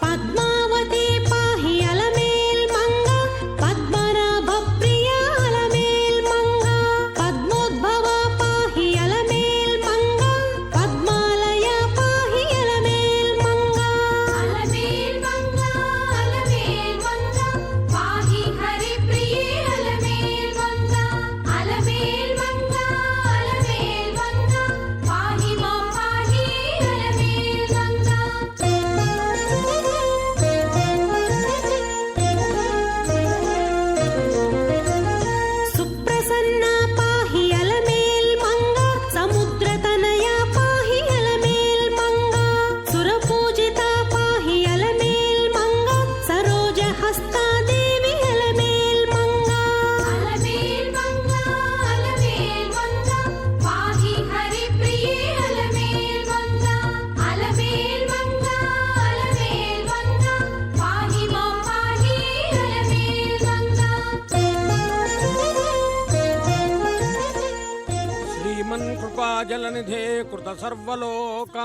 పద్మావతి పాహి అలమేల్ మంగ పద్మనాభ ప్రియ అలమేల్ మంగ పద్మోద్భవ పాహి అలమేల్ మంగ పద్మాలయ పాహి అలమేల్ మంగ అలమేల్ మంగ అలమేల్ మంగ పాహి హరి ప్రియ అలమేల్ మంగ అలమేల్ మంగ అలమేల్ మంగ పాహి మా పాహి అలమేల్ మంగ సుప్రసన్న పాహి అలమేల్ మంగ సముద్రతనయ పాహి అలమేల్ మంగ సురపూజిత పాహి అలమేల్ మంగ సరోజ హస్తాదేవి అలమేల్ మంగ అలమేల్ మంగ అలమేల్ మంగ పాహి హరి ప్రియ అలమేల్ మంగ అలమేల్ మంగ అలమేల్ మంగ పాహి మా పాహి అలమేల్ మంగ శ్రీమన్ కృపాజలనిధే కృత సర్వలోక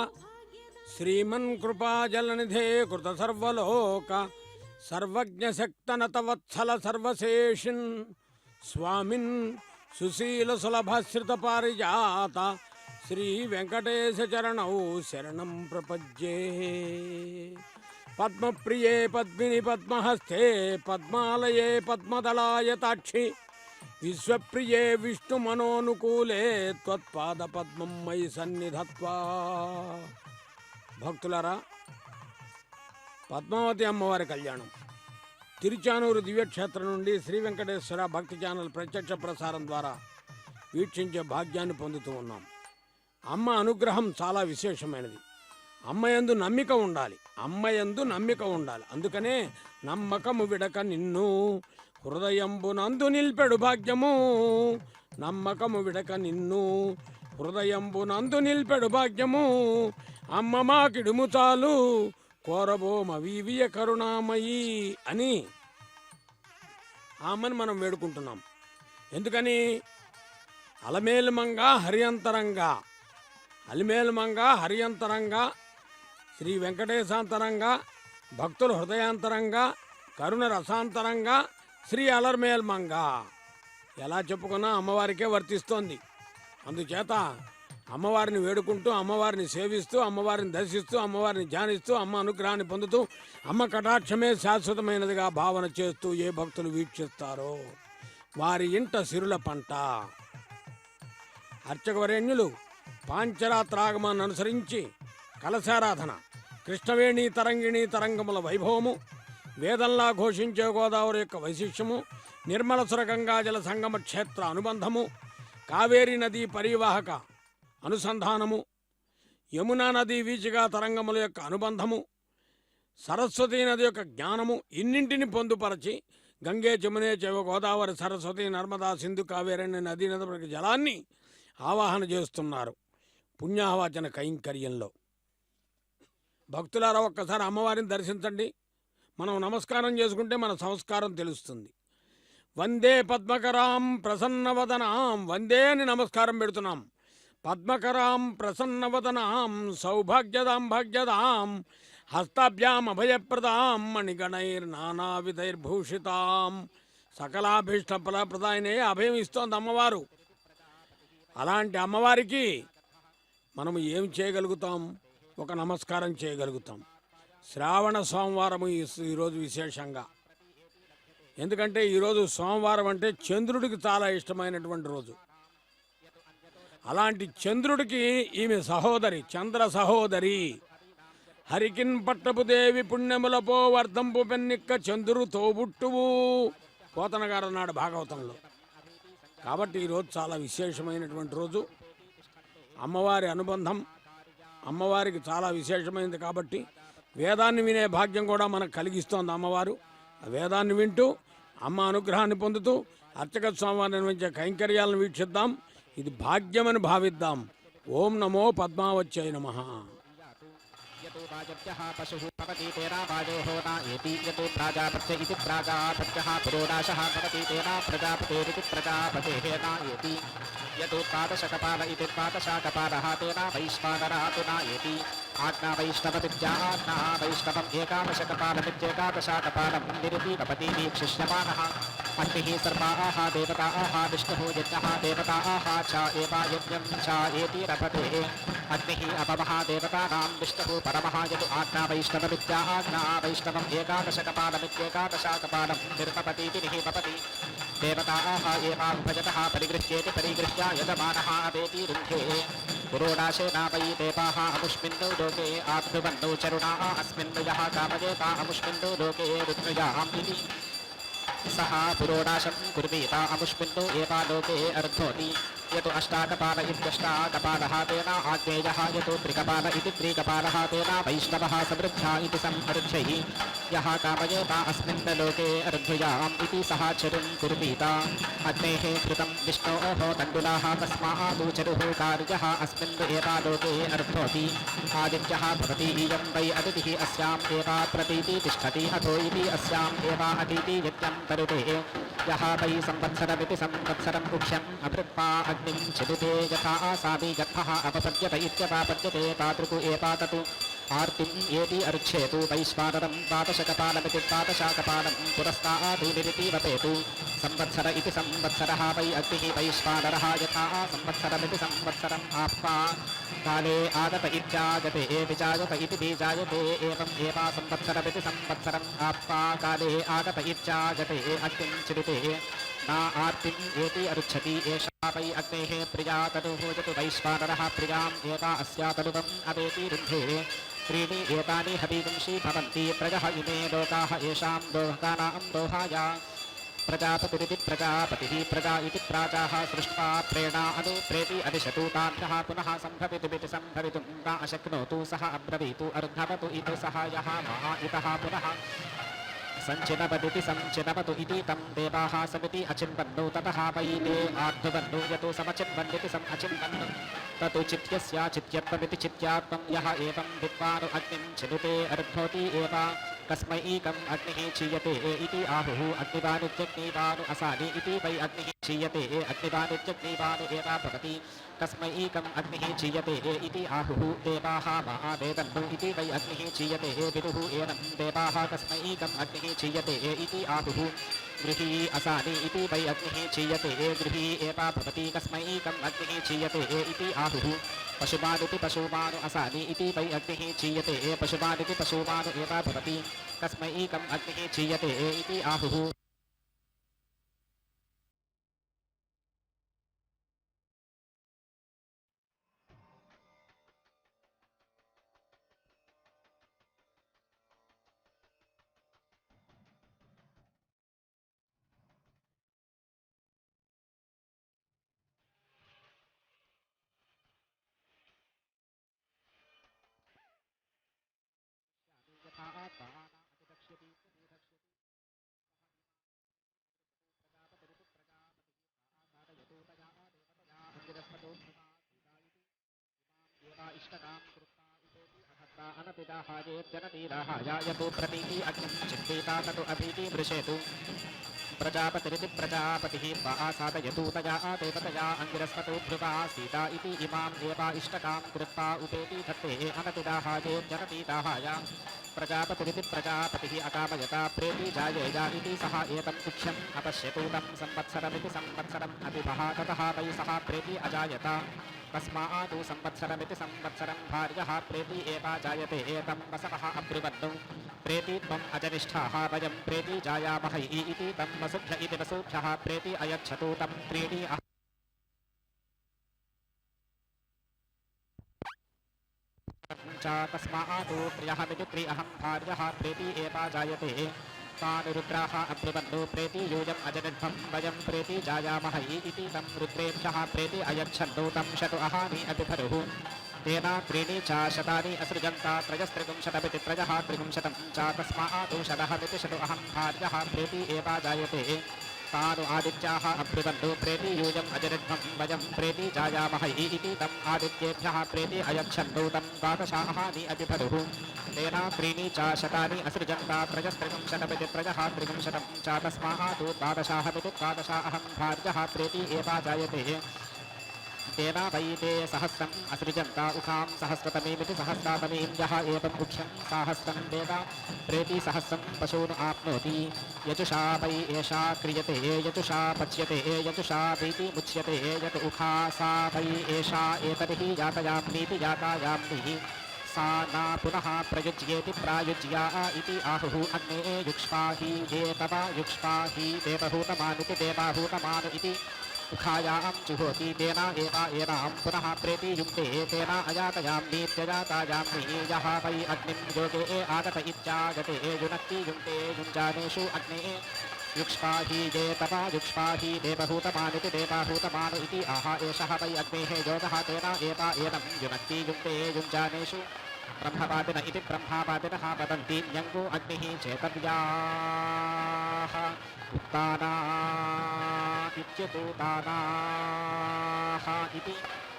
శ్రీమన్ కృపాజలనిధే కృత సర్వలోక సర్వజ్ఞ శక్తనత వత్సల సర్వశేషిన్ స్వామిన్ సుశీల సులభశ్రిత పారిజాత శ్రీ వెంకటేశ చరణౌ శరణం ప్రపజ్యే పద్మప్రియే పద్మిని పద్మహస్తే పద్మాలయే పద్మదళాయతాక్షి విశ్వప్రియే విష్ణు మనోనుకూలే త్వత్పాద పద్మం మయి సన్నిధత్వా. భక్తులారా, పద్మావతి అమ్మవారి కళ్యాణం తిరుచానూరు దివ్యక్షేత్రం నుండి శ్రీ వెంకటేశ్వర భక్తి ఛానల్ ప్రత్యక్ష ప్రసారం ద్వారా వీక్షించే భాగ్యాన్ని పొందుతూ ఉన్నాం. అమ్మ అనుగ్రహం చాలా విశేషమైనది. అమ్మయందు నమ్మిక ఉండాలి, అమ్మయందు నమ్మిక ఉండాలి. అందుకనే నమ్మకము విడక నిన్ను హృదయంబునందు నిల్పెడు భాగ్యము, నమ్మకము విడక నిన్ను హృదయంబునందు నిల్పెడు భాగ్యము, అమ్మ మాకిడుము చాలు కోరబోమ వీవియ కరుణామయి అని ఆమెను మనం వేడుకుంటున్నాం. ఎందుకని? అలమేలుమంగా హరియంతరంగా, అలిమేలుమంగా హరియంతరంగా, శ్రీ వెంకటేశాంతరంగా, భక్తుల హృదయాంతరంగా, కరుణ రసాంతరంగా, శ్రీ అలర్మేల్మంగా ఎలా చెప్పుకున్నా అమ్మవారికే వర్తిస్తోంది. అందుచేత అమ్మవారిని వేడుకుంటూ, అమ్మవారిని సేవిస్తూ, అమ్మవారిని దర్శిస్తూ, అమ్మవారిని ధ్యానిస్తూ, అమ్మ అనుగ్రహాన్ని పొందుతూ, అమ్మ కటాక్షమే శాశ్వతమైనదిగా భావన చేస్తూ ఏ భక్తులు వీక్షిస్తారో వారి ఇంట సిరుల పంట. అర్చకవరేణ్యులు పాంచరాత్రాగమాన్ని అనుసరించి కలశారాధన, కృష్ణవేణి తరంగిణి తరంగముల వైభవము, వేదంలా ఘోషించే గోదావరి యొక్క వైశిష్యము, నిర్మలసుర గంగాజల సంగమ క్షేత్ర అనుబంధము, కావేరీ నదీ పరివాహక అనుసంధానము, యమునా నదీ వీచిగా తరంగముల యొక్క అనుబంధము, సరస్వతీ నది యొక్క జ్ఞానము, ఇన్నింటిని పొందుపరచి గంగే జమునే చైవ గోదావరి సరస్వతి నర్మదా సింధు కావేరీ నదీ నదుల జలాన్ని ఆవాహన చేస్తున్నారు పుణ్యాహవచన కైంకర్యంలో. భక్తులారా, ఒక్కసారి అమ్మవారిని దర్శించండి. మనం నమస్కారం చేసుకుంటే మన సంస్కారం తెలుస్తుంది. వందే పద్మకరాం ప్రసన్నవదనాం, వందే అని నమస్కారం పెడుతున్నాం. పద్మకరాం ప్రసన్నవదనాం సౌభాగ్యదాం భాగ్యదాం హస్తాభ్యాం అభయప్రదాం మణిగణైర్నానావిధైర్భూషితాం సకలాభీష్ట ఫలప్రదాయనే అభయం ఇస్తోంది అమ్మవారు. అలాంటి అమ్మవారికి మనము ఏం చేయగలుగుతాం? ఒక నమస్కారం చేయగలుగుతాం. శ్రావణ సోమవారం ఈరోజు విశేషంగా, ఎందుకంటే ఈరోజు సోమవారం అంటే చంద్రుడికి చాలా ఇష్టమైనటువంటి రోజు. అలాంటి చంద్రుడికి ఈమె సహోదరి, చంద్ర సహోదరి. హరికిన్ పట్టపు దేవి పుణ్యములపో వర్ధంపు పెన్నిక్క చంద్రు తోబుట్టువు పోతన గారు అన్నాడు భాగవతంలో. కాబట్టి ఈరోజు చాలా విశేషమైనటువంటి రోజు. అమ్మవారి అనుబంధం అమ్మవారికి చాలా విశేషమైనది. కాబట్టి వేదాన్ని వినే భాగ్యం కూడా మనకు కలిగిస్తోంది అమ్మవారు. ఆ వేదాన్ని వింటూ అమ్మ అనుగ్రహాన్ని పొందుతూ అర్చక స్వామివారిని నిర్వహించే కైంకర్యాలను వీక్షిద్దాం. ఇది భాగ్యమని భావిద్దాం. ఓం నమో పద్మావత్యై నమః. पशुः भवति तेरा वाजो होता एति यतो प्राजापत्य इति प्राजापत्यः पुरोडाशः भवति तेरा प्रजापतेरिति प्रजापतेः नायेति यतो पादशकपाल इति पादशाकपालः तेरा वैश्वानरः तु नायेति आज्ञा वैष्णवविद्या आज्ञा वैष्णवम् एकादशकपालमित्येकादशाकपालं निरुतीकपतीः शिष्यमानः अग्निः सर्वाः देवताः विष्णुः यज्ञः देवताः च एवा यज्ञं च एतिरपते अग्निः अपमहादेवतानां विष्णुः परमः यदु आज्ञा वैष्णवविद्या आज्ञा वैष्णवम् एकादशकपालमित्येकादशाकपालं निर्पपतीति निहिपपति देवताः एवा उभयतः परिगृह्येति परिगृह्य यजमानः अवेति रुन्धे पुरोडाशेना वै देवाः अमुष्मिन्नो लोके आब्रुवन्नो चरुणाः अस्मिन् यः कामयेता अमुष्मिन्नो लोके रुद्रयाम् इति सः पुरोडाशं कुर्वीत अमुष्मिन्नो एवा लोके अर्धोति यतो अष्टाकपाल इत्यष्टाकपालः तेन आज्ञेयः यतो त्रिकपाल इति त्रिकपालः तेन वैष्णवः समृद्ध्या इति समृद्ध्यैः यः कामयेत अस्मिन् लोके अर्धयाम् इति सः चरुं कुर्वीत अग्नेः कृतं विष्णोः तण्डुलाः तस्मात् चरुः कार्यः अस्मिन् एवा लोके अर्धोति आदित्यः भवति इयं वै अतिथिः अस्याम् एवा प्रतीति तिष्ठति अथो इति अस्याम् एवा अतिथि यज्ञं करुते यः वै संवत्सरमिति संवत्सरम् उक्ष्यम् अभृत्वा अग्निं चिदुते यथा आसामि गर्भः अपपद्यत इत्यपापद्यते तादृक् एपाततु आर्तिम् एति अर्च्छेतु वैश्वानरं द्वादशकपालमिति द्वादशाकपालं पुरस्तात् निरितीवपेतु संवत्सर इति संवत्सरः वै अग्निः वैश्वानरः यथा संवत्सरमिति संवत्सरम् आप्वा काले आगत इत्यागते विजायत इति बीजायते एवम् एवा संवत्सरमिति संवत्सरम् आप्वा काले आगत इत्यागते अग्निं चिदिते न आर्तिम् एति अरुच्छति एषा वै अग्नेः प्रिया तनुः यतु वैश्वानरः प्रियाम् एवा अस्या तनुवम् अवेति रुन्धे त्रीणि एतानि हवींषि भवन्ति प्रजः इमे लोकाः येषां लोकानां दोहाय प्रजापतिरिति प्रजापतिः प्रजा इति प्राजाः सृष्ट्वा प्रेणा अनु प्रेति अदिशतु ताभ्यः पुनः सम्भवितुमिति सम्भवितुं न अशक्नोतु सः अब्रवीतु अर्धवतु इति सः यः महा इतः पुनः सञ्चिनवदिति सञ्चिनवतु इति तं देवाः समिति अचिन्वन्नु ततः वै ते आध्वन्नु यतो समचिन्वन्निति सम् अचिन्वन्नु ततु चित्यस्य चित्यत्वमिति चित्यात्मं यः एवं विद्वानु अग्निं चिनुते अर्धोति एव कस्मैकम् अग्निः चीयते इति आहुः अग्निवानित्यग्निवानु असानि इति वै अग्निः चीयते अग्निवानित्यग्निवानु एव भवति कस्मैकम् अग्निः चीयते इति आहुः देवाः मा वेदन्नु इति वै अग्निः चीयते विदुः एनं देवाः कस्मैकम् अग्निः चीयते इति आहुः गृही असानि इति वै अग्निः चीयते गृही एव भवति कस्मैकम् अग्निः चीयते इति आहुः पशुमानिति पशुमानु असानि इति वै अग्निः चीयते पशुमानिति पशुमानु एव भवति कस्मैकम् अग्निः चीयते इति आहुः यतो प्रतीति अग्निं चित्तेता ततो अभीति मृषेतु प्रजापतिरिति प्रजापतिः वा साधयतु तया देवतया अङ्गिरस्वतो ध्रुवा सीता इति इमाम् एवा इष्टकां कृत्वा उपेति धत्ते अनतिदाहाये जनतीदाहाय प्रजापतिरिति प्रजापतिः अकामयता प्रेति जायेया इति सः एतं कुक्ष्यम् अपश्यतु तं संवत्सरमिति संवत्सरम् अभिभः ततः वै सः प्रेति अजायत तस्मात् संवत्सरमिति संवत्सरं भार्यः प्रेति एवा जायते एतं वसवः अब्रुवन्नु प्रेति त्वम् अजनिष्ठाः वयं प्रेति जायामह इति तं वसुभ्य इति वसुभ्यः प्रेति अयच्छतु तं त्रीणि तस्मात् प्रियःमिति प्रियः भार्यः प्रेति एवा जायते तान् रुद्राः अब्रुवन्नु प्रेति यूयम् अजनिध्वं वयं प्रेति जायामह इति तं रुद्रेभ्यः प्रेति अयच्छन्तु तं शतु अहानि अभिभरुः तेन त्रीणि च शतानि असृजन्ता त्रयस्त्रिगुंशतमिति त्रयः त्रिगुंशतं च तस्मात् शतमिति शतु अहं भार्यः प्रेति एवा जायते तानु आदित्याः अब्रुवन्नु प्रेति यूयम् अजनिध्वं वयं प्रेति जायामह इति तम् आदित्येभ्यः प्रेति अयच्छन्तु तं द्वादशाहानि अभिभरुः तेन त्रीणि च शतानि असृजन्ता त्रयस्त्रिगुंशतमिति त्रयः त्रिगुंशतं च तस्मात् द्वादशाहमिति द्वादशा अहं भार्यः प्रेति एवा जायते तेन वै ते सहस्रम् असृजन्ता उखां सहस्रतमीमिति सहस्रातमीं यः एवं मुख्यं साहस्रं वेद प्रेति सहस्रं पशून् आप्नोति यजुषा वै एषा क्रियते यजुषा पच्यते यजुषा वीति मुच्यते यत् उखा सा वै एषा एतर्हि यातयाम्नीति यातायाम्निः सा न पुनः प्रयुज्येति प्रायुज्या इति आहुः अग्ने युक्ष्वाहि ये तव युक्ष्वाहि देवहूतमानिति देवाहूतमानु इति उखायां जुहोति तेन एवां पुनः प्रेति युक्ते तेन अयातयाम्नीत्यजातायाम्नि यः वै अग्निं योगे आगत इत्यागते युनक्ति युक्ते युञ्जानेषु अग्ने युक्ष्वाहि ये तव युक्ष्वाहि देवहूतमानिति देवाहूतमानु इति आह एषः वै अग्नेः योगः तेन एनं युनक्ति युक्ते युञ्जानेषु ब्रह्मवादिन इति ब्रह्मवादिनः वदन्ति यङ्गो अग्निः चेतव्याः उत्ताना इत्यतूतानाः इति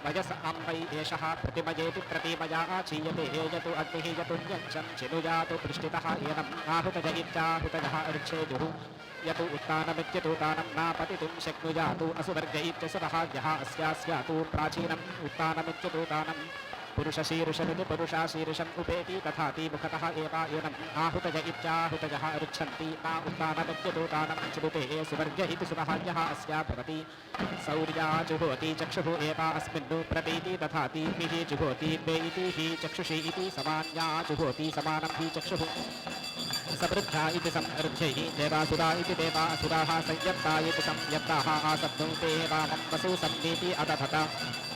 वयस वै एषः प्रतिमयेति प्रतिमया चीयते यतु अग्निः यतु न्यञ्चं चिनुयातु पृष्ठितः एनम् आहुतज इत्याहुतजः ऋक्षेजुः यतु उत्तानमित्यतूतानं न पतितुं शक्नुयातु असुवर्ग इत्यसुरः यः अस्या स्यातु प्राचीनम् उत्तानमित्यतूतानं पुरुषशीर्षमिति पुरुषाशीर्षम् उपेति तथापि मुखतः एनम् आहुतज इत्याहुतजः ऋच्छन्ति न उत्तानमित्यतूतानं चिनुते सुवर्ग इति सुरः यः अस्या भवति सौर्या जुहोति चक्षुः एव अस्मिन् प्रतीति तथापि हि जुहोति द्वे इति हि चक्षुषी इति समान्या जुहोति समानं हि चक्षुः समृद्धा इति समृद्ध्यैः देवासुरा इति देवासुराः संयत्ता इति संयत्ताः आसप्नुते वामं वसु सन्नीति अदभत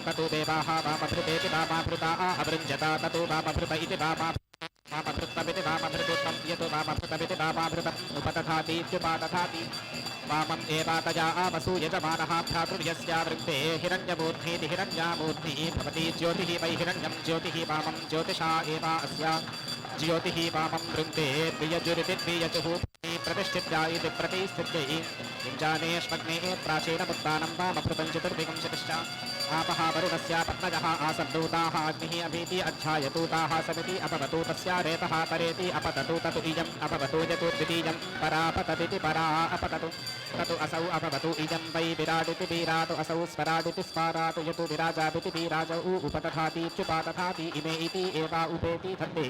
ततो देवाः वामभृतेति वामाभृता अवृञ्जत ततो वामभृत इति वामभृतमिति वामभृतोत्तम यतो वामभृतमिति वामाभृतम् उपतथातीत्युपातथाति वामम् एवातया वसु यजमानः भ्रातृर्यस्यावृत्ते हिरण्यमूर्धीति हिरण्यामूर्तिः भवति ज्योतिः वै हिरण्यं ज्योतिः वामं ज्योतिषा एव अस्या ज्योतिः वामं वृन्ते द्वियजुरिति द्वियजुः प्रतिष्ठित्या इति प्रतिस्थित्यै युञ्जानेष्वग्नेः प्राचीनमुत्तानं वामभृतं चतुर्भिगं चतुश्च आपः वरुणस्य पत्नजः आसन्दूताः अग्निः अभीति अध्यायतूताः समिति अपवतु तस्या रेतः परेति अपततु ततु इयम् अपवतु यतु द्वितीयं परापतदिति परा अपततु ततु असौ अपवतु इयं वै विराडिति वीरातु असौ स्वराडिति स्वारातु यतु विराजादिति वीराजौ उपतथातीत्युपातथाति इमे इति एवा उपेति धत्ते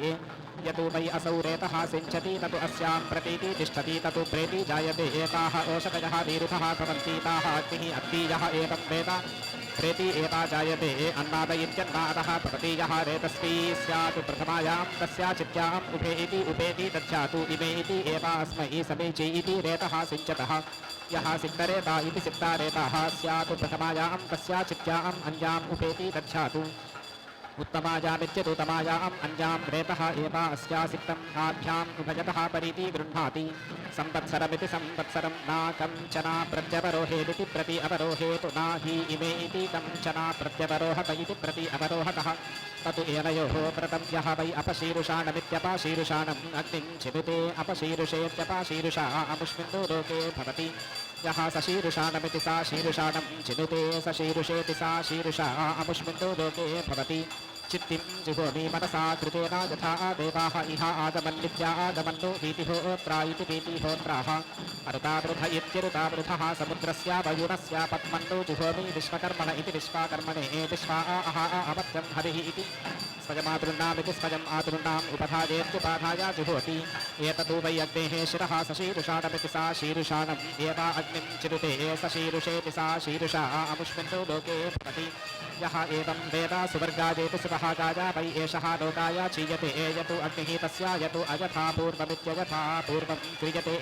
यतु वै असौ रेतः सिञ्चति ततु अस्यां प्रतीति तिष्ठति ततु प्रेति जायते एताः ओषधयः विरुधः भवन्ति ताः अग्निः अग्नीयः एवं वेद प्रेति एवा जायते अन्नाद इत्यन्नादः भवति यः रेतस्वी स्यात् प्रथमायां तस्या चित्याम् उभे इति उपेति दध्यातु इमे इति एवा अस्मै समीची इति रेतः सिञ्चतः यः सिक्तरेता इति सिक्तारेताः स्यात् प्रथमायां तस्या चित्याम् अन्याम् उपेति दध्यातु उत्तमायामित्यदुत्तमायाम् अन्यां रेतः एवा अस्या सिक्तम् आभ्याम् उभयतः परीति गृह्णाति संवत्सरमिति संवत्सरं न कञ्चन प्रत्यवरोहेदिति प्रति अवरोहेतु न हि इमे इति कञ्चन प्रत्यवरोहत इति प्रति अवरोहतः ततु एनयोः व्रतं यः वै अपशीरुषाणमित्यपशीरुषाणम् अग्निं चिनुते अपशीरुषेत्यपशीरुषा अमुष्मिन् लोके भवति यः सशीरुषाणमिति सा शीरुषाणं चिनुते सशीरुषेति सा शीरुषा अमुष्मिन् लोके भवति चित्तिं जुहोमि मनसा कृतेन यथा देवाः इह आगमन्नित्या आगमन्नो वीतिहोत्रा इति वीतिहोत्राः अरुतावृध इत्यरुतावृधः समुद्रस्य वयुनस्य पद्मन्नो जुहोमि विश्वकर्मण इति विश्वाकर्मणे विश्वा अमत्यं हरिः इति स्वयमातृणामिति स्वयम् आतृणाम् उपधायेत्युपाधाय जुहोति एतदु वै अग्नेः शिरः सशीरुषाणमिति सा शीरुषाणम् एव अग्निं चिरुते सशीरुषेति सा शीरुषा अमुष्मिन् लोके भवति यः एवं वेद सुवर्गाजेति सुभागाय वै एषः लोकाय चीयते यतु अग्निः तस्य यतु अयथा पूर्वमित्ययथा पूर्वं क्रियते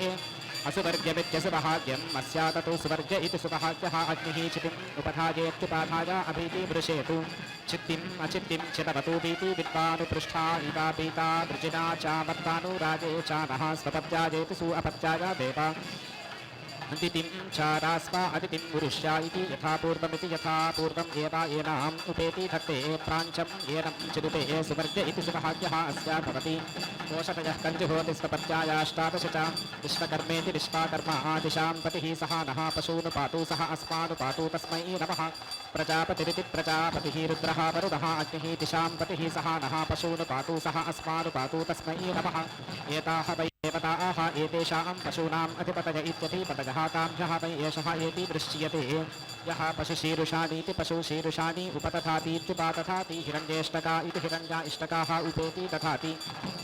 असुवर्ग्यमित्यसुभाग्यम् अस्या ततु सुवर्ग इति सुभाग्यः अग्निः चितिम् उपधायेत्युपाधाय अभीति वृषेतु चित्तिम् अचित्तिं चितवतु भीति विद्वानुपृष्ठा इवा पीता वृजिना चामर्तानुराजे चानः स्वपत्याजेति सु अपत्याय देव अदितिं चारास्वा अदितिं पुरुष्या इति यथा पूर्वमिति यथा पूर्वम् एव एनाम् उपेति धत्ते प्राञ्चम् एनं चिरुते सुवर्ग इति सुभाग्यः अस्या भवति कोशतयः कञ्जुहोति स्वपत्यायाष्टादश च विश्वकर्मेति विश्वाकर्मा दिशां पतिः सः नः पशून् पातु सः अस्मान् पातु तस्मै नमः प्रजापतिरिति प्रजापतिः रुद्रः वरुणः अग्निः दिशां पतिः सः नः पशून् पातु सः अस्मान् पातु तस्मै नमः एताः वै देवताः एतेषां पशूनाम् अधिपतय इत्यधिपतयः ताभ्यः ताभ्यः वै एषः एति दृश्यते यः पशुशीरुषाणीति पशुशीरुषाणि उपतथातीत्युपातथाति हिरण्येष्टका इति हिरण्या इष्टकाः उपेति तथाति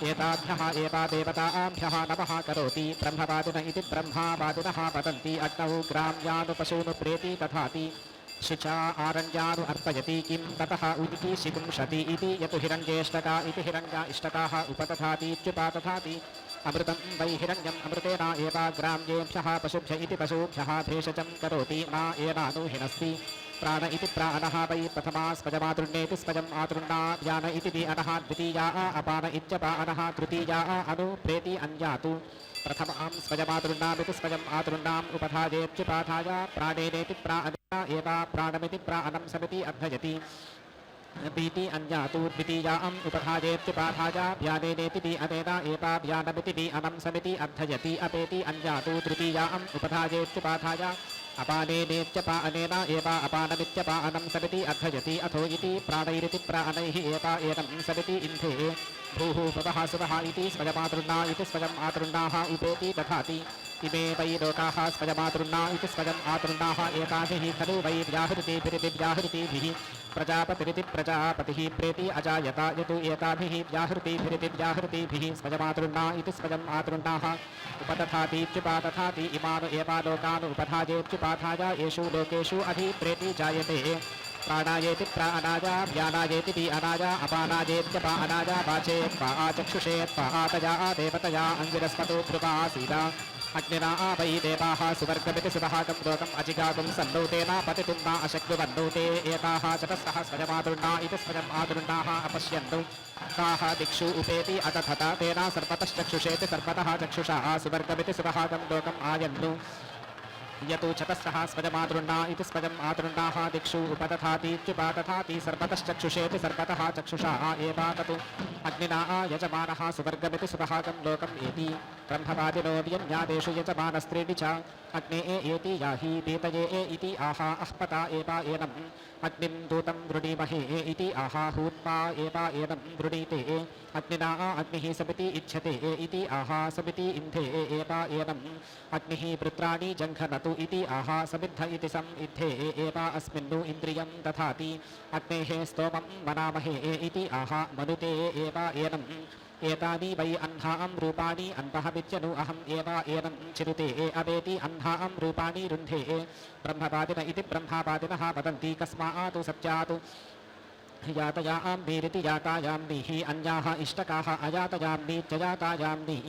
एताभ्यः एवा देवताभ्यः नमः करोति ब्रह्मवादिन इति ब्रह्मावादिनः वदन्ति अग्नौ ग्राम्यानुपशूनुप्रेति तथाति शुचा आरण्यानु अर्पयति किं ततः उदिति शिकुंशति इति यतु हिरण्येष्टका इति हिरण्या इष्टकाः उपतथातीत्युपातथाति अमृतं वै हिरण्यम् अमृतेन एव ग्राम्येभ्यः पशुभ्य इति पशुभ्यः भेषजं करोति न एनानु हिनस्ति प्राण इति प्राणः वै प्रथमा स्पजमातृण्येति स्पजम् आतृण्णा व्यान इति वि अनः द्वितीया अपान इत्यपानः तृतीया अनु प्रेति अन्यातु प्रथमां स्पजमातृण्णामिति स्पजम् आतृण्णाम् उपधायेत्युपाधाय प्राणेनेति प्राणेन एव प्राणमिति प्राणं समिति अभ्यजति बीति अन्यातु द्वितीयाम् उपधायेत्युपाधाय व्यानेनेति वि अनेन एव व्यानमिति वि अनं समिति अभ्यजति अपेति अन्यातु तृतीयाम् उपधायेत्युपाधाय अपानेनेत्यपा अनेन एव अपानमित्यपानं समिति अभ्यजति अथो इति प्राणैरिति प्राणैः एव एनं समिति इन्धे भूः भवः सुवः इति स्वयमातृण्णा इति स्वयम् आतृण्णाः उपेति दधाति इमे वै लोकाः स्वयमातृण्णा इति स्वयम् आतृण्णाः एताभिः खलु वै व्याहृतिभिः प्रजापतिरिति प्रजापतिः प्रेति अजायत यतु एताभिः व्याहृतिभिः स्वयमातृण्णा इति स्वयम् आतृण्णाः उपतथातीत्युपातथाति इमानु एवा लोकान् उपधायेत्युपाधाय येषु लोकेषु अधिप्रेति जायते प्राणायेति प्राणाय व्यानायेति वि अनाय अपानायेत्यपानाय वाचे चक्षुषे आतया देवतया अंगिरस्मतो ध्रुवासीद अग्निना वै देवाः सुवर्गमिति सुवहाकं लोकम् अजिगातुं सन्नोतेन पतितुं न अशक्नुवन्नोते एताः चतस्रः स्वयमातृण्णा इति स्वयम् आतृण्णाः अपश्यन्तु ताः दिक्षु उपेति अतथत तेन सर्पतश्चक्षुषेति सर्पतः चक्षुषा सुवर्गमिति सुवहाकं लोकम् आयन्तु यतु चतस्रः स्वयमातृण्णा इति स्वयम् आतृण्णाः दिक्षु उपतथातीत्युपातथाति सर्पतश्चक्षुषेति सर्पतः चक्षुषा एवा ततु अग्निना यजमानः सुवर्गमिति सुवहाकं लोकम् एति ब्रह्मवादिनो व्यन्यादेषु यजमानस्त्रीणि च अग्ने एति याहि पीतये इति आहा अह्पता एवा एनम् अग्निं दूतं वृणीमहे इति आहा हूत्वा एवा एनं वृणीते अग्निना अग्निः समिति इच्छते इति आहा समिति इन्धे एवा एनम् अग्निः वृत्राणि जङ्घनतु इति आहा समिद्ध इति सम् इद्धे एवा अस्मिन्नु इन्द्रियं दधाति अग्नेः स्तोमं मनामहे इति आहा मनुते एवा एनम् एतानि वै अह्नां रूपाणि अन्वहमित्यनु अहम् एवा एनं चिरुते अवेति अह्नां रूपाणि रुन्धे ब्रह्मवादिन इति ब्रह्मवादिनः वदन्ति कस्मात् सत्यात् यातयाम्नीरिति यातायाम्नीः अन्याः इष्टकाः अयातयाम्नीत्ययातायाम्नीः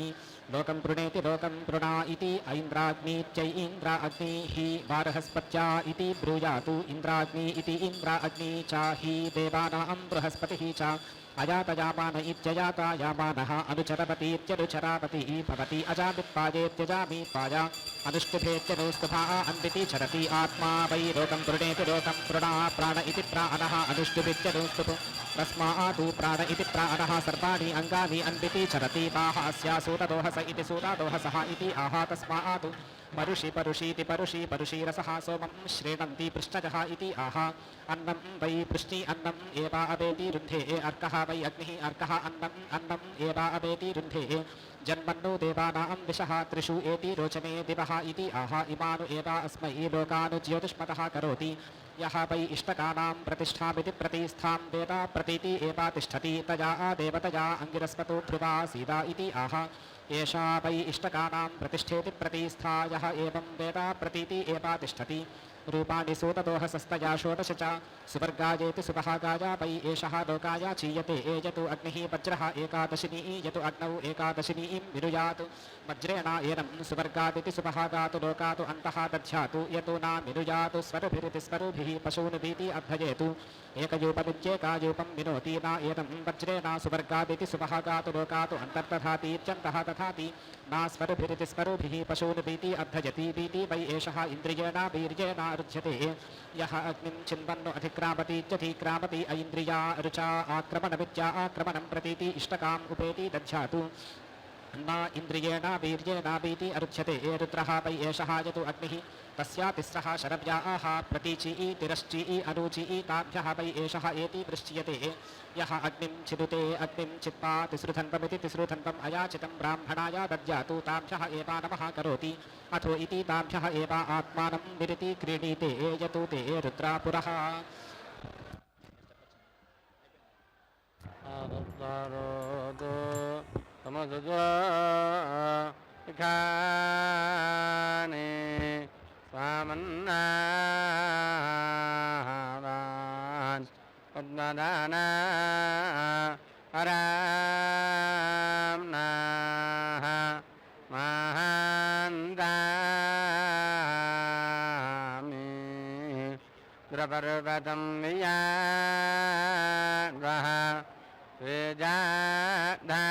लोकं पृणेति लोकं पृणा इति ऐन्द्राग्नीत्यै इन्द्रा अग्निः वारहस्पत्या इति ब्रूयातु इन्द्राग्नि इति इन्द्रा अग्नि च हि देवानां बृहस्पतिः च अयातयामान इत्ययातायामानः अनुचरपतीत्यनुचरापतिः भवति अजामित्पायेत्यजामीत्पाय अनुष्टुभेत्यनुस्तुभा अन्विति चरति आत्मा वै लोकं पृणेति लोकं पृणा प्राण इति प्राणः अनुष्टुभित्यनुस्तुः तस्मात् प्राण इति प्राणः सर्वाणि अङ्गानि अन्विति चरति बाहास्या सूतदोहस इति सूतादोहसः इति आहा तस्मात् परुषि परुषीति परुषि परुषीरसः सोमं श्रीणन्ति पृष्ठजः इति आहा अन्नं वै पृष्टि अन्नम् एवा अवेति रुन्धे अर्कः वै अग्निः अर्कः अन्नम् एवा अवेति रुन्धे जन्मन्नो देवानां दिशः त्रिषु एति रोचने दिवः इति आहा इमानु एवा अस्मै लोकानु ज्योतिष्मतः करोति यः वै इष्टकानां प्रतिष्ठामिति प्रतिष्ठां वेद प्रतीति एवा तिष्ठति तया देवतया अंगिरस्मतो ध्रुवा सीदा इति आहा एषा वै इष्टकानां प्रतिष्ठेति प्रतिष्ठा यः एवं वेद प्रतीति एवा तिष्ठति रूपाणि सूतदोहसस्तया षोडश च सुवर्गायेति सुभहागाय वै एषः लोकाय चीयते यतु अग्निः वज्रः एकादशिनी यतु अग्नौ एकादशिनीं विनुयात् वज्रेण एनं सुवर्गादिति सुभहागातु लोकातु अन्तः दध्यातु यतु न विनुयातु स्वरुभिरिति स्वरुभिः पशूनुभीति अभ्यजेतु एकयूपमित्येकायूपं विनोति न एनं वज्रेण सुवर्गादिति सुभहागातु लोकातु अन्तर्दधातीत्यन्तः दधाति न स्वरुभिरिति स्वरुभिः पशूनुभीति अभ्यजति भीति वै एषः इन्द्रियेण वीर्येण रुध्यते यः अग्निं चिन्वन्नो अधिक्रामतीत्यधिक्रामति ऐन्द्रिया रुचा आक्रमणमित्या आक्रमणं प्रतीति इष्टकाम् उपेति दध्यातु अन्ना इन्द्रियेण वीर्येणापीति अरुच्यते रुद्रः वै एषः यतु अग्निः तस्या तिस्रः शरव्याः प्रतीची तिरश्ची अरुचि ताभ्यः वै एषः एति पृश्यते यः अग्निं चिदुते अग्निं चित्वा तिसृधन्वमिति तिसृधन्वम् अयाचितं ब्राह्मणाय दद्यातु ताभ्यः एवानमः करोति अथो इति ताभ्यः एव आत्मानं विरिति क्रीडीते यतु ते रुद्रापुरः स्वामन्नारान् पद्मदाना अराम्नाः महान्दामि द्रपर्वतं वियाद्वः वेजाधा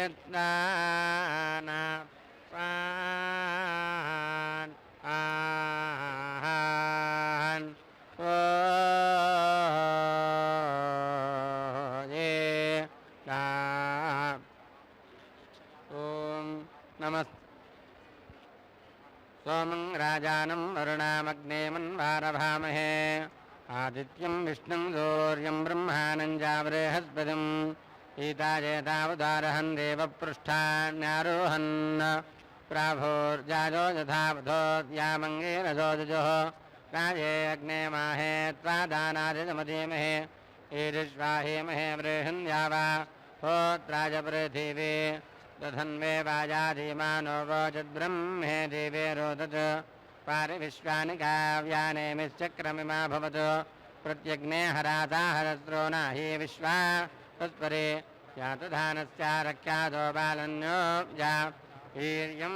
आवायत्नाना पान् आहान् ओ ये गा ॐ नमः सोमं राजानं वरुणामग्ने मन्वारभामहे आदित्यं विष्णुं सूर्यं ब्रह्माणं च बृहस्पतिम् ईताजेतावदारहन् देवपृष्ठान्यारोहन् प्राभोर्जाजो यथावधोद्यामङ्गेरजोजोः राजे अग्ने माहे त्वा दानादिजमधीमहे ईरिष्वाहेमहे बृहन्द्यावा होत्राजपृथिवी दधन्वे वाजाधीमानो वोजद्ब्रह्मे देवे रोदत् पारिविश्वानि काव्यानेमिश्चक्रमिमा भवतु प्रत्यग्ने हराता हरस्रो नाहि विश्वा तत्परे यातधानस्यारख्यातो बालन्योऽब्जा वीर्यं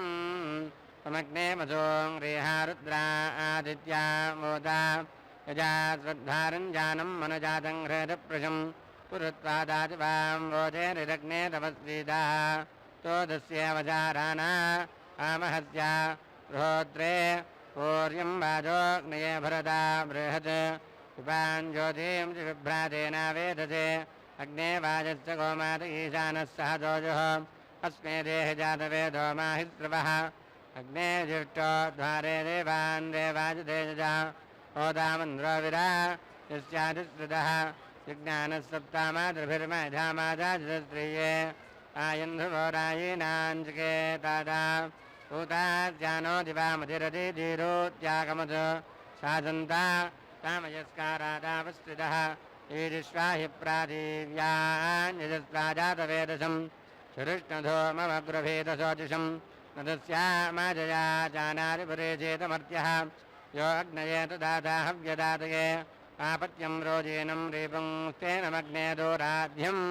समग्ने मधोङ्ग्रेहा रुद्रा आदित्या मोदा यजा श्रद्धारञ्जानं मनजातं हृदप्रशं पुरुत्वादादिवां रोजेरिरग्ने तपस्वीदा तोदस्येवचाराणा आमहस्या रोत्रे पूर्यं वाजोऽग्नये भरदा बृहत् उपान् ज्योतिं च बिभ्रातेना वेदते अग्ने वाजश्च गोमात ईशानः सह दोजः अस्मे देहे जातवेदो माहिस्रवः अग्ने जिष्टो द्वारे देवान् देवाजतेजः ओदामन्द्रो विरा यस्यादिश्रुतः विज्ञानः सप्तामातृभिर्मधामादाजस्त्रिये आयन्धुभोरायीनाञ्चके तादा भूतास्यानो दिवामधिरतिधीरोत्यागमत् साधन्ता कामयस्कारादावस्थितः ईरिष्वाहि प्रादीव्यान्यजस्वाजातवेदसं सुरिष्णधो मम ग्रभेदसोजुषं न तस्यामाजया जानादिपुरे चेतमर्त्यः यो अग्नये तदाता हव्यदातये आपत्यं रोजेनं रेपं तेन मग्ने दोराध्यम्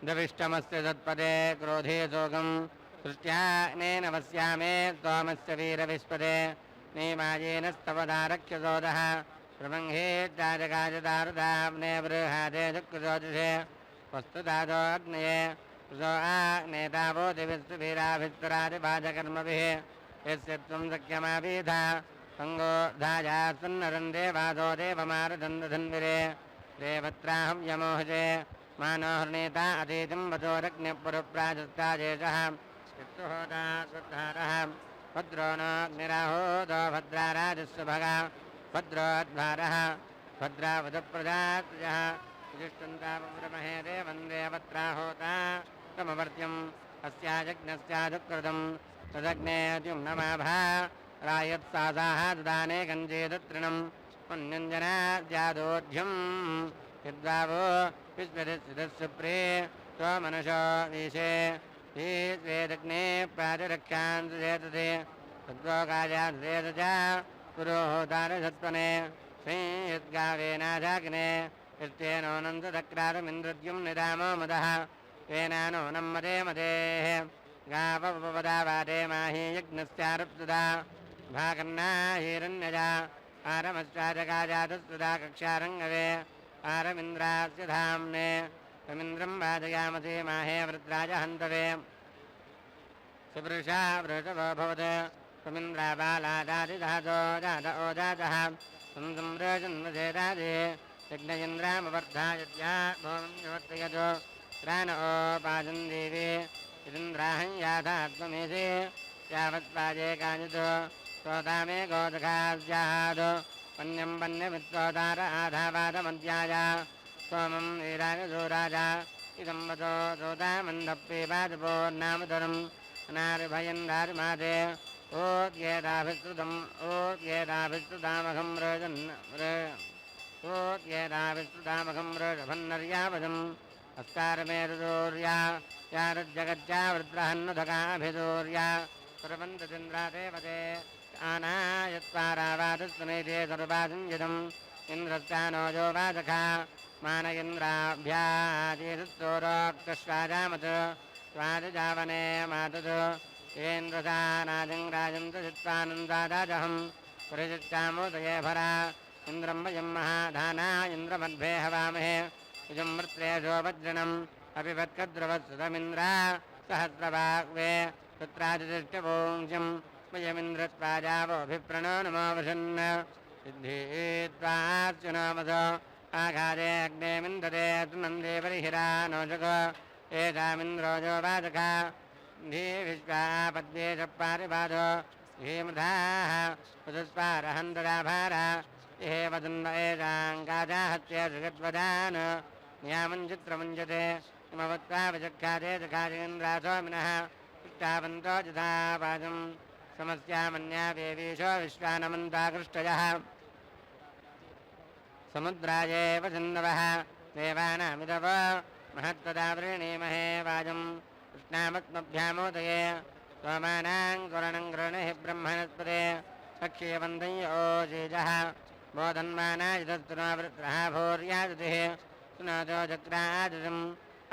दविष्टमस्य तत्पदे क्रोधे शोकं सृष्ट्यानेन वस्यामे स्तोमस्य वीरविस्पदे नीमायेन स्तवदारक्ष्यसोदः प्रमङ्घे चाजकाजदारुदाम्ने बृहादे चक्रजोजुषे वस्तुदादो अग्नये कृशो आग्नेतावो दिविस्तुभिराभिस्तरादिभाजकर्मभिः यस्य त्वं शक्यमापीथा सङ्गोधायासन्नरं देवादो देवमारुदन्दधन्विरे देवत्राहं यमोहजे मानोहर्णेता अतीतं वचोरग्निपुरप्राजस्ताजेषः चित्तुहोता श्रद्धारः भद्रो नाग्निराहोदो भद्राराजस्वभगा भद्रोद्भारः भद्रावधप्रजात्रियः युधिष्ठन्तामहे देवं देवत्राहोता तमवर्त्यम् अस्याजज्ञस्याजुकृतं तदग्नेऽत्युम्नमाभा रायत्सादाः ददाने गञ्जेदत्रिणं पुण्यञ्जनाद्यादोढ्यं यद्वावो विश्वदस्सुप्रे त्वमनुषो वीशे ईश्वेदग्ने प्राजरक्षान् सुजेतते तद्वोकार्याद्वेदच पुरोहोतारसत्वने श्रीयद्गावेनाजाग्ने यस्तेनोऽनन्तदक्रारमिन्द्रद्युं निदामो मदः तेनानो नम्मदे मदेः गावपवदावादे माहि यज्ञस्यारुप्सुदा भागन्ना हिरण्यजा आरमश्चाजकाजातस्तुदा कक्षारङ्गवे आरमिन्द्रास्य धाम्ने तमिन्द्रं वाजयामसे माहे वृद्राज हन्तवे सुवृषा वृषभो भवत् तमिन्द्राबालादादिधातो जात ओजातः సంసంరాజన్మసేదాదే యజ్ఞయింద్రామవర్ధాయత్యా భూమిం నివర్తయతు ప్రాణోపాజం దేవి ఇదింద్రాహం యాథాత్మమేసి యావత్పాదే కానితు స్తోతామే గోదకాస్యాద్ పన్యం పన్యమిత్రోతార ఆధావాదమధ్యాయ సోమం వీరాగజోరాజ ఇదం వతో సోతామందప్పేపాదపోర్నామధరం అనారిభయందారిమాతే ఓద్యేదాభిస్తృతామహం ఓద్యేదాభిస్తృతామహం రజభన్నర్యావదం అస్తారమేరుదోర్యా యారజ్జగజ్జా వృద్రహన్నుధకాభిదోర్యా ప్రబంధచంద్రాదేవతే ఆనాయత్వారావాదస్వనేతే సర్వాసంయుధం ఇంద్రస్థానోజో వాదఖా మానయింద్రాభ్యాదేశోరోక్తశ్వాజామత్ స్వాదజావనే మాతత్ ఏంద్రసానాజం రాజం చిత్వానందాదాజహం పురిచిత్తామోదయే భరా ఇంద్రం వయం మహాధానా ఇంద్రమద్భే హవామహే ఇజం వృత్రేషో వజ్రణం అపివత్కద్రవత్సుతమింద్రా సహస్రవాగ్వే పుత్రాదిష్టపూంశం వయమింద్రత్వాజావోభిప్రణో నమోవశన్ సిద్ధీత్వార్చునామస ఆఘాదే అగ్నేమిందతే సునందే పరిహిరా నోజగ ఏషామింద్రోజో వాజకా ధీ విశ్వాపద్యే చపారిపాదో ధీమధాః పుష్పారహంతరాభార ఏ వదన్వ ఏషాంకాజాహత్య జగద్వదాన్ నియామం చిత్రముంజతే హిమవత్వా విచక్షాదే చకారేంద్రాసోమినః పృష్టావంతో జథాపాదం సమస్యామన్యా దేవీశో విశ్వానమంతాకృష్టయः సముద్రాయేవ సింధవః దేవానామిదవ మహత్తదా వృణీమహే వాజం కృష్ణామత్మభ్యామోదయే సోమానాం కురణం గృణిః బ్రహ్మణస్పదే సఖ్యవంతం యోజీజः బోధన్మానాయుధస్తునో వృత్రः భూర్యాదితిः సునోదో చక్రాదిశం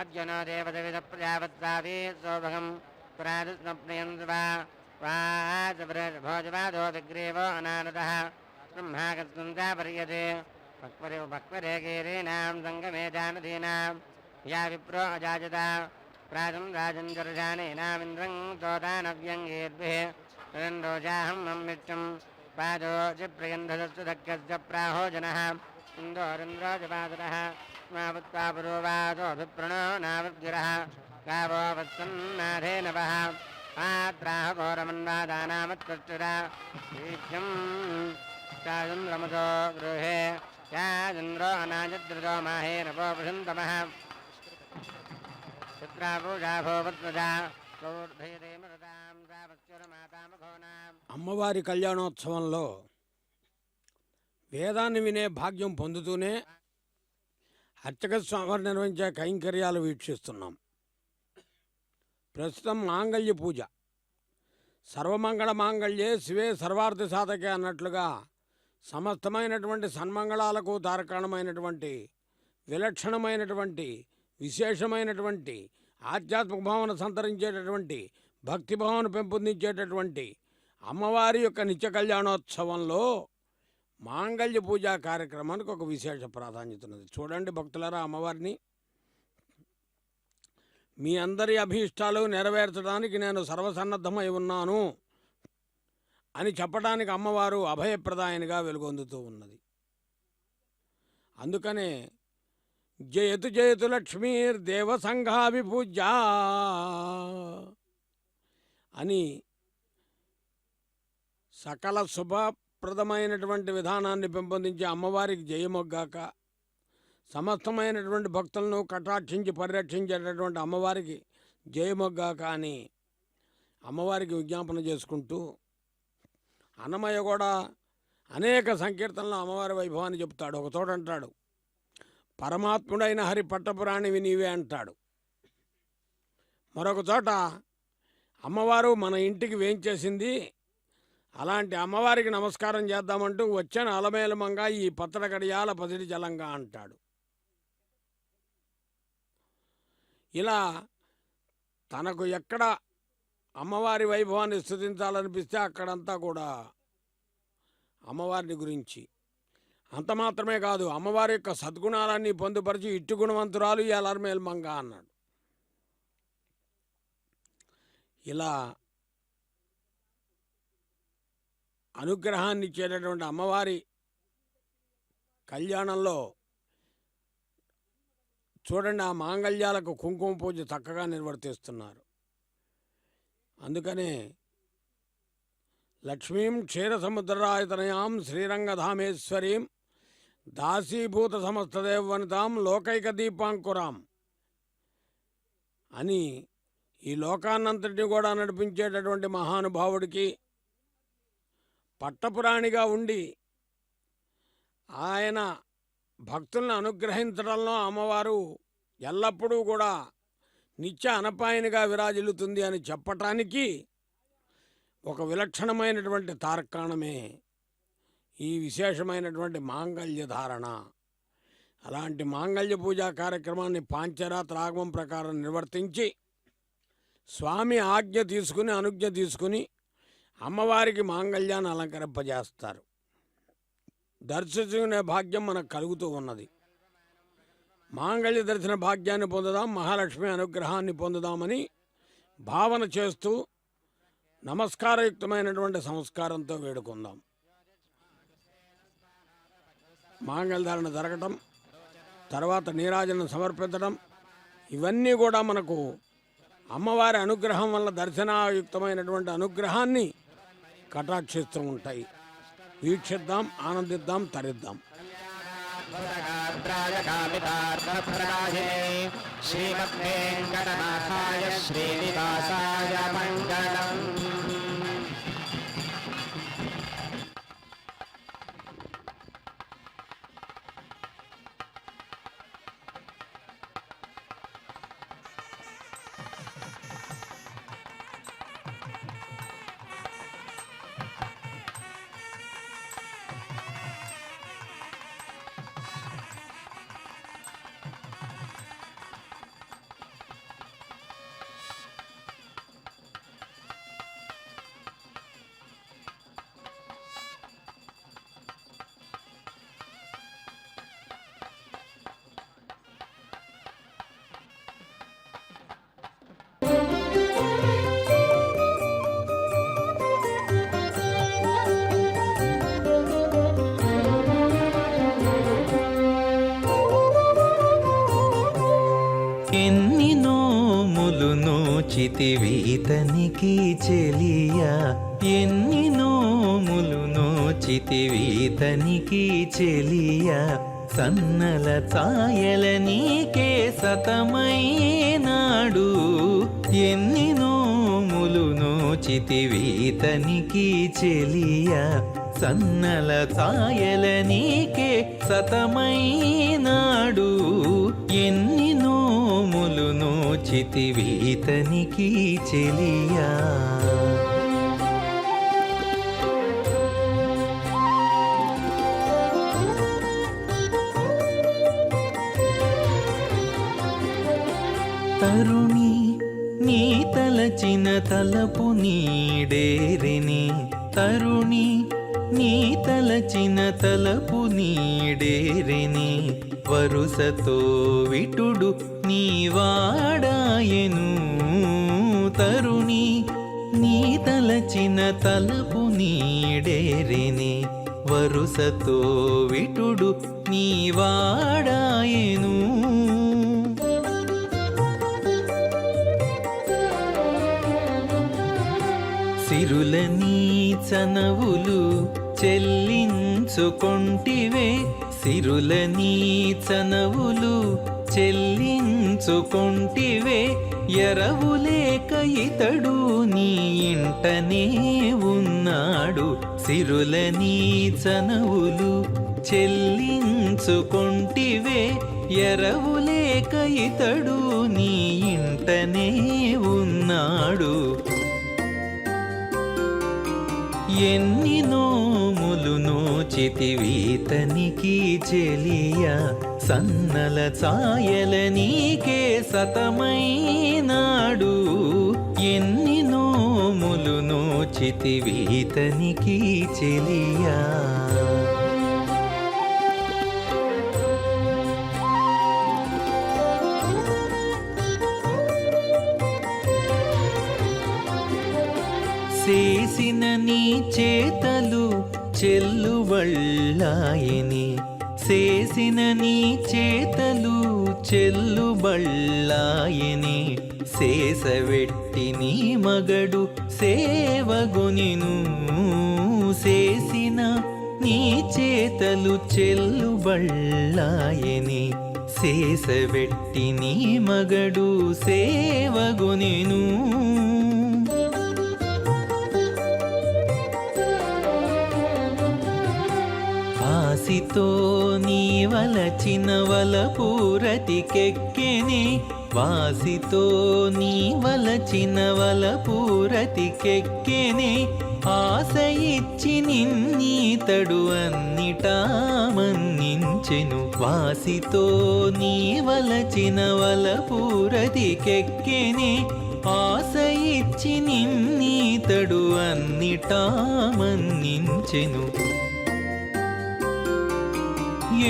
అద్యనో దేవదవిద ప్రజావత్సావీ సౌభగం పురాదుస్మప్నయంద్వా వాజభోజవాదో విగ్రీవో అనానదः బ్రహ్మాగత్సుందా పర్యతే భక్వరే గీరీణాం సంగమే జానదీనాం యా విప్రో అజాజత ప్రాజం రాజం జర్జానేనామింద్రం తోతానవ్యంగేర్భిः నిరందోజాహం మమ్మిష్టం పాదోజ ప్రియంధదస్సు దక్కస్య ప్రాహోజనः ఇందోరింద్రోజపాదరः స్మావత్వా పురోవాదోభిప్రణో నావృద్ధిరः గావో వత్సన్నాథే నవः ఆత్రాహ ఘోరమన్వాదానామత్కృష్టిరా వీక్షం చాంద్రమతో గృహే చాంద్రో అనాజద్రుతో మాహే నభో వృషంతమః చిత్రాభూషాభోవత్వజా గౌర్భయదేమరతాం సావత్యురమాతామఘోనాం. అమ్మవారి కళ్యాణోత్సవంలో వేదాన్ని వినే భాగ్యం పొందుతూనే అర్చక స్వామి నిర్వహించే కైంకర్యాలు వీక్షిస్తున్నాం. ప్రస్తుతం మాంగళ్య పూజ. సర్వమంగళ మాంగళ్యే శివే సర్వార్థ సాధకే అన్నట్లుగా సమస్తమైనటువంటి సన్మంగళాలకు తారకాణమైనటువంటి విలక్షణమైనటువంటి విశేషమైనటువంటి ఆధ్యాత్మిక భావన సంతరించేటటువంటి భక్తి భావన పెంపొందించేటటువంటి అమ్మవారి యొక్క నిత్య కళ్యాణోత్సవంలో మాంగళ్య పూజా కార్యక్రమానికి ఒక విశేష ప్రాధాన్యత ఉన్నది. చూడండి భక్తులారా, అమ్మవారిని మీ అందరి అభీష్టాలు నెరవేర్చడానికి నేను సర్వసన్నద్ధమై ఉన్నాను అని చెప్పడానికి అమ్మవారు అభయప్రదాయనిగా వెలుగొందుతూ ఉన్నది. అందుకనే జయతు జయతు లక్ష్మీర్దేవ సంఘాభిపూజ్యా అని సకల శుభప్రదమైనటువంటి విధానాన్ని పెంపొందించే అమ్మవారికి జయమొగ్గాక, సమస్తమైనటువంటి భక్తులను కటాక్షించి పరిరక్షించేటటువంటి అమ్మవారికి జయమొగ్గాక అని అమ్మవారికి విజ్ఞాపన చేసుకుంటూ, అన్నమయ్య కూడా అనేక సంకీర్తనలు అమ్మవారి వైభవాన్ని చెప్తాడు. ఒక చోట అంటాడు, పరమాత్ముడైన హరి పట్టపురాణివి నీవే అంటాడు. మరొక చోట అమ్మవారు మన ఇంటికి వేంచేసింది, అలాంటి అమ్మవారికి నమస్కారం చేద్దామంటూ వచ్చిన అలమేలమంగా ఈ పత్తడ కడియాల పసిడి జలంగా అంటాడు. ఇలా తనకు ఎక్కడ అమ్మవారి వైభవాన్ని స్తుతించాలనిపిస్తే అక్కడంతా కూడా అమ్మవారిని గురించి. అంత మాత్రమే కాదు, అమ్మవారి యొక్క సద్గుణాలన్నీ పొందుపరిచి ఇట్టు గుణవంతురాలు ఈ అలమేలమంగ అన్నాడు. ఇలా అనుగ్రహాన్ని ఇచ్చేటటువంటి అమ్మవారి కళ్యాణంలో చూడండి, ఆ మాంగళ్యాలకు కుంకుమ పూజ చక్కగా నిర్వర్తిస్తున్నారు. అందుకనే లక్ష్మీం క్షీరసముద్రరాయతనయాం శ్రీరంగధామేశ్వరీం దాసీభూత సమస్తదేవనితాం లోకైక దీపాంకురాం అని ఈ లోకాన్నంతటిని కూడా నడిపించేటటువంటి మహానుభావుడికి పట్టపురాణిగా ఉండి ఆయన భక్తులను అనుగ్రహించడంలో అమ్మవారు ఎల్లప్పుడూ కూడా నిత్య అనపాయనిగా విరాజిల్లుతుంది అని చెప్పటానికి ఒక విలక్షణమైనటువంటి తార్కాణమే ఈ విశేషమైనటువంటి మాంగళ్య ధారణ. అలాంటి మాంగళ్య పూజా కార్యక్రమాన్ని పాంచరాత్ర ఆగమం ప్రకారం నిర్వర్తించి స్వామి ఆజ్ఞ తీసుకుని అనుజ్ఞ తీసుకుని అమ్మవారికి మాంగళ్యాన్ని అలంకరింపజేస్తారు. దర్శించుకునే భాగ్యం మనకు కలుగుతూ ఉన్నది. మాంగళ్య దర్శన భాగ్యాన్ని పొందుదాం, మహాలక్ష్మి అనుగ్రహాన్ని పొందుదామని భావన చేస్తూ నమస్కారయుక్తమైనటువంటి సంస్కారంతో వేడుకుందాం. మాంగళ్యధారణ జరగటం, తర్వాత నీరాజనం సమర్పించడం, ఇవన్నీ కూడా మనకు అమ్మవారి అనుగ్రహం వల్ల దర్శనాయుక్తమైనటువంటి అనుగ్రహాన్ని కటాక్షిస్తూ ఉంటాయి. వీక్షిద్దాం, ఆనందిద్దాం, తరిద్దాం. శ్రీమద్వేంకటనాథాయ శ్రీనివాసాయ మంగళం. ఎన్ని నోములు నోచితివీతనికి చెలియా, ఎన్ని నోములు నోచితివీతనికి చెలియా, సన్నల ఛాయల నీకే సతమైనాడు. ఎన్ని నోములు నోచితివీతనికి చెలియా, సన్నల ఛాయల నీకే సతమైనాడు. ఎన్ని నోములు నోచితివీతనికి చెలియా. తరుణి నీ తలచిన తలపు నీడేరిని, తరుణి నీ తలచిన తలపు నీడేరిని, వరుసతో విటుడు నీ వాడాయెను. తరుణి నీ తలచిన తలపు నీడేరిని, వరుసతో విటుడు నీ వాడాయెను. సిరుల నీ చనవులు చెల్లించుకొంటివే, సిరుల నీ చనవులు చెల్లించుకొంటివే, ఎరవులేక ఇతడు నీ ఇంటనే ఉన్నాడు. సిరుల నీ చనవులు చెల్లించుకొంటివే, ఎరవులేక ఇతడు నీ ఇంటనే ఉన్నాడు. ఎన్ని నోములు నోచితివీతనికి చెలియా, సన్నల ఛాయల నీకే సతమైనాడు. ఎన్ని నోములు నోచితివీతనికి చెలియా. చేసిన నీ చేతలు చెల్లువళ్ళాయని, చేసిన నీ చేతలు చెల్లుబళ్ళాయని శేషవెట్టి నీ మగడు సేవగొనిను చేసిన నీ చేతలు చెల్లుబళ్ళాయని శేషవెట్టి నీ మగడు సేవగొనిను ఆసితో నీ వలచిన వలపూరతికెక్కెనే వాసితో నీ వలచిన వలపూరతికెక్కెనే ఆశ ఇచ్చి నిన్నీతడు అన్నిటా మన్నించెను వాసితో నీ వలచిన వలపూరతికెక్కెనే ఆశ ఇచ్చి నిన్నీతడు అన్నిటా మన్నించెను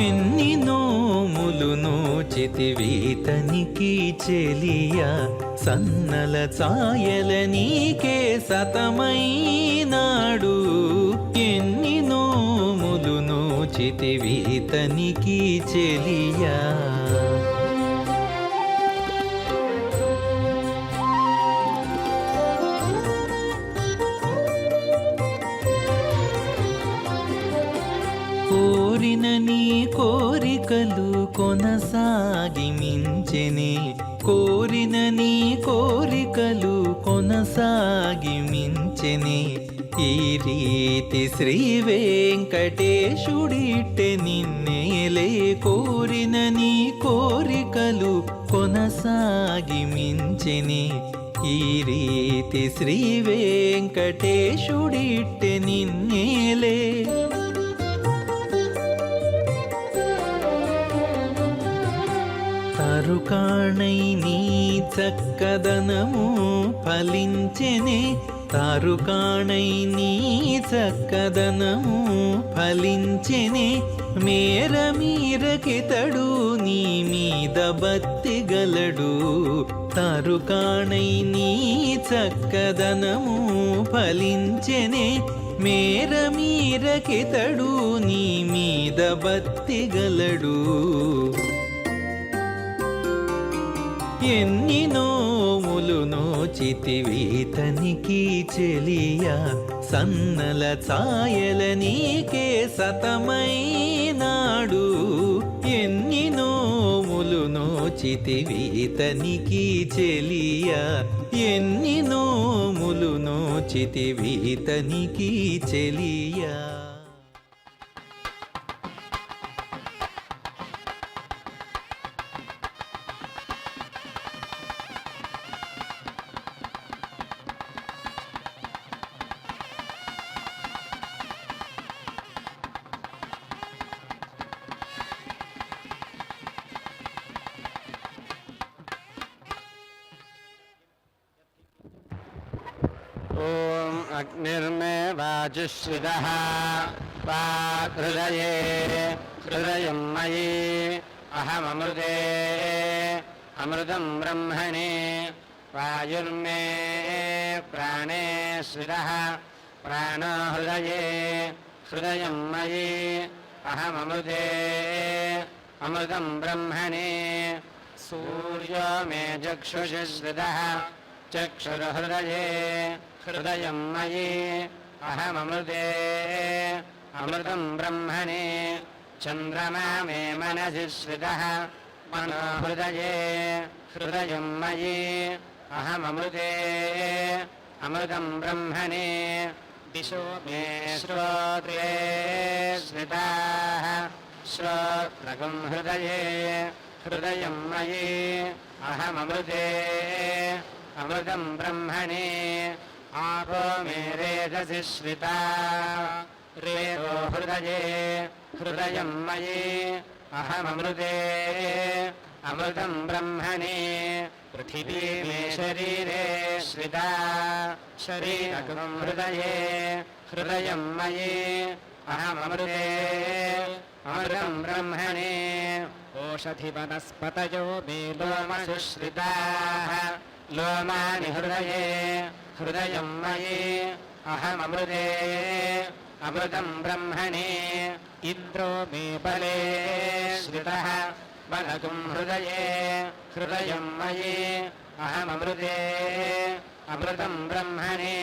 ఎన్ని నోములు నోచితివీతనికి చెలియా సన్నల ఛాయల నీకే సతమైనాడు ఎన్ని నోములు నోచితివీతనికి చెలియా కోరిన నీ కోరికలు కొనసాగి మించెనే కోరిన నీ కోరికలు కొనసాగి మించెనే ఈ రీతి శ్రీ వెంకటేశుడిట్టె నిన్నేలే కోరిన నీ కోరికలు కొనసాగి మించెనే ఈ రీతి శ్రీ వెంకటేశుడిట్టె నిన్నేలే తారుకాణై నీ చక్కదనము ఫలించెనే తారుకాణై నీ చక్కదనము ఫలించెనే మేర మీరకితడు నీ మీద బత్తిగలడు తారుకాణై నీ చక్కదనము ఫలించెనే మేర మీరకితడు నీ మీద బత్తిగలడు ఎన్ని నోములు నోచితివీతనికి చెలియా సన్నల ఛాయల నీకే సతమైనాడు ఎన్ని నోములు నోచితివీతనికి చెలియా ఎన్ని నోములు నోచితివీతనికి చెలియా ॐ अग्निर्मे वाजुश्रितः वाहृदये हृदयं मयि अहममृते अमृतं ब्रह्मणे वायुर्मे प्राणे श्रितः प्राणो हृदये हृदयं मयि अहममृते अमृतं ब्रह्मणे सूर्यो मे चक्षुषि श्रितः चक्षुर्हृदये हृदयं मयि अहममृते अमृतं ब्रह्मणे चन्द्रमा मे मनसि श्रितः मनो हृदये हृदयं मयि अहममृते अमृतं ब्रह्मणे दिशो मे श्रोत्रे श्रिताः श्रोत्रकं हृदये हृदयं मयि अहममृते अमृतं ब्रह्मणे आपो मे रेतसि श्रिता रेतो हृदये हृदयं मयि अहममृते अमृतं ब्रह्मणे पृथिवी मे शरीरे श्रिता शरीरकं हृदये हृदयं मयि अहममृते अमृतं ब्रह्मणे ओषधिवनस्पतयो मे लोमसुश्रिताः लोमानि हृदये हृदयं मयि अहममृते अमृतं ब्रह्मणे इन्द्रो मे बले श्रितः बलगुं हृदये हृदयं मयि अहममृते अमृतं ब्रह्मणे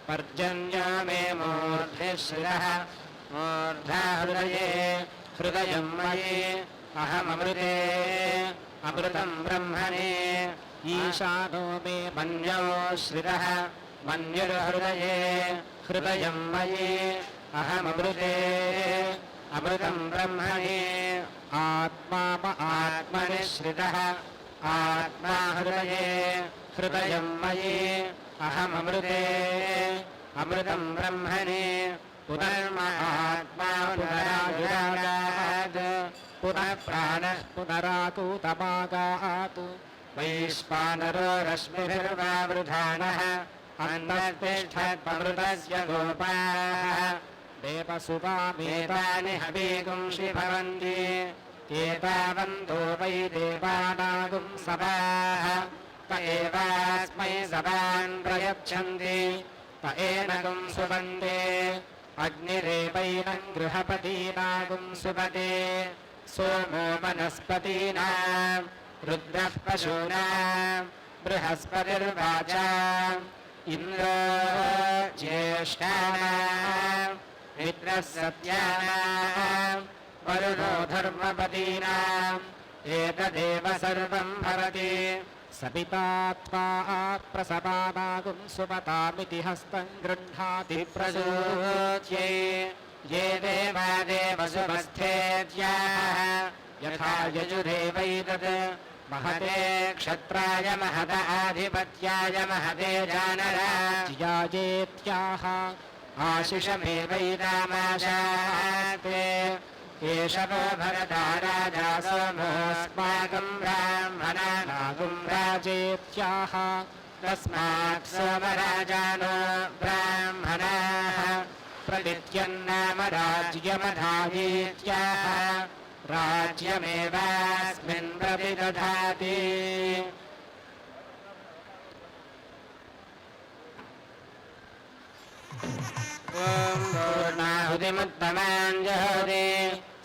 पर्जन्यो मे मूर्धे शिरः मूर्धा हृदये हृदयं मयि अहममृते अमृतं ब्रह्मणे ईशानो मे मन्यो श्रितः मन्युर्हृदये हृदयं मयि अहममृते अमृतं ब्रह्मणे आत्मा आत्मनि श्रितः आत्मा हृदये हृदयं मयि अहममृते अमृतं ब्रह्मणे पुनर्मात्मा पुनरायुरागात् पुनः प्राणः पुनराकूतमागातु वैश्वानरो रश्मिभिर्वावृधानः अन्तर्तिष्ठत्पमृतस्य गोपाः देवसुतामेतानि एतानि हवीगुंषि भवन्ति एतावन्तो वै देवानागुं सभाः त एवास्मै सभान् प्रयच्छन्ति त एनगुं सुवन्दे अग्निरेवैनं गृहपतीनागुं सुपते सोमो वनस्पतीनां रुद्रः पशूनां बृहस्पतिर्वाचा इन्द्रो ज्येष्ठानां मित्रः सत्यानां वरुणो धर्मपतीनाम् एतदेव सर्वं भवति सपिता त्वा प्रसवानागुं सुमतामिति हस्तं गृह्णाति प्रसूच्ये ये देवा देवसुमस्थेत्याः यथा यजुरेवैतत् महते क्षत्राय महत आधिपत्याय महते जानराज्यायेत्याह आशिषमेवैतामाशाते एष वो भरता राजा सोमोऽस्माकं ब्राह्मणानागुं राजेत्याह तस्मात् सोमराजानो ब्राह्मणाः प्रदित्यन्नाम राज्यमधायेत्याह राज्यमेवास्मिन् प्रतिदधाति पूर्णाहुतिमुत्तमान् जहोति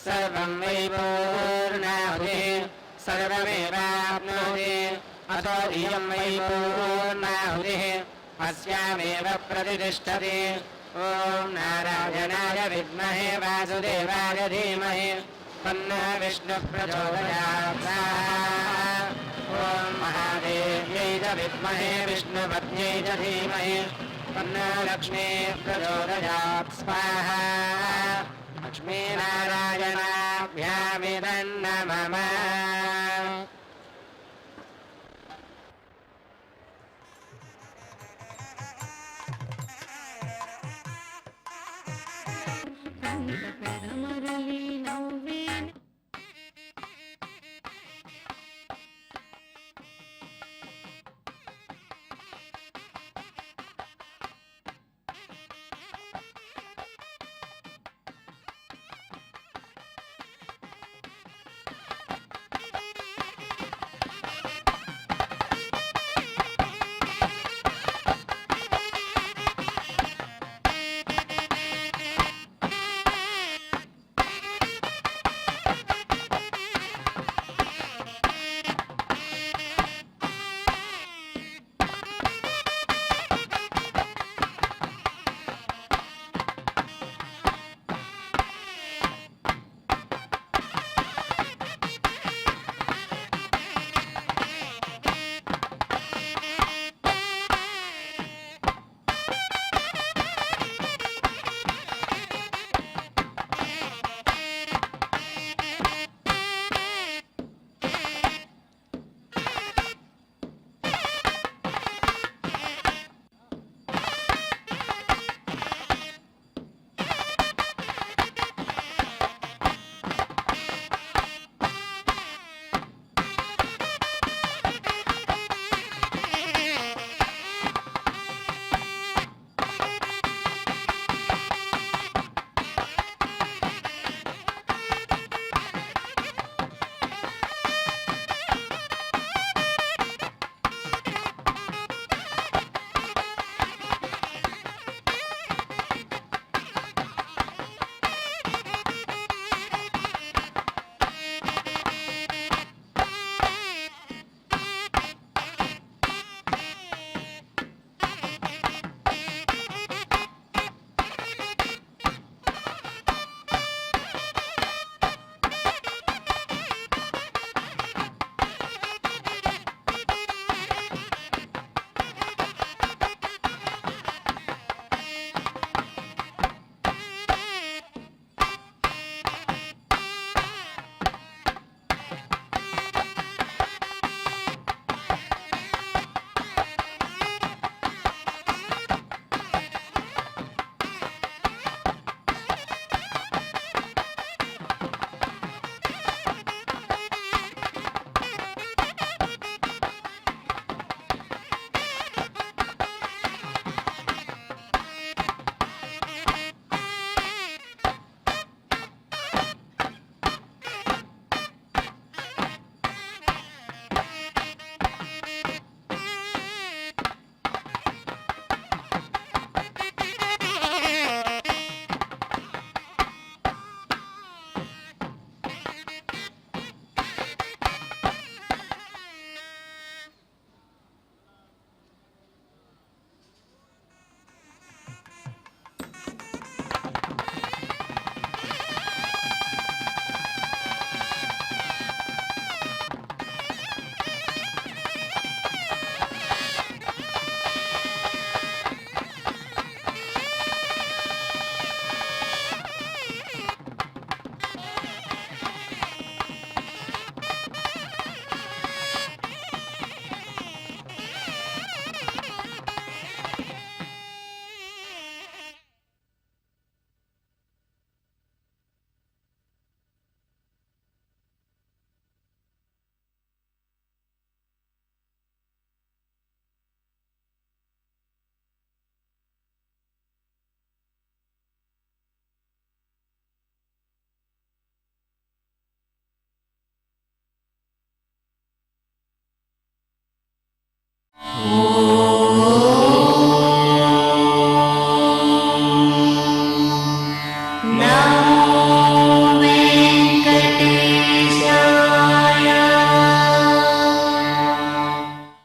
सर्वं वै पूर्णाहुतिः सर्वमेवाप्नोति अतो इयं वै पूर्णाहुतिः अस्यामेव प्रतिष्ठति ॐ नारायणाय विद्महे वासुदेवाय धीमहि तन्नो विष्णुः प्रचोदयात् ॐ महादेव्यै च विद्महे विष्णुपत्न्यै च धीमहि तन्नो लक्ष्मीः प्रचोदयात् स्वाहा लक्ष्मीनारायणाभ्यामिदं नमः పెరమరలి నవ్వు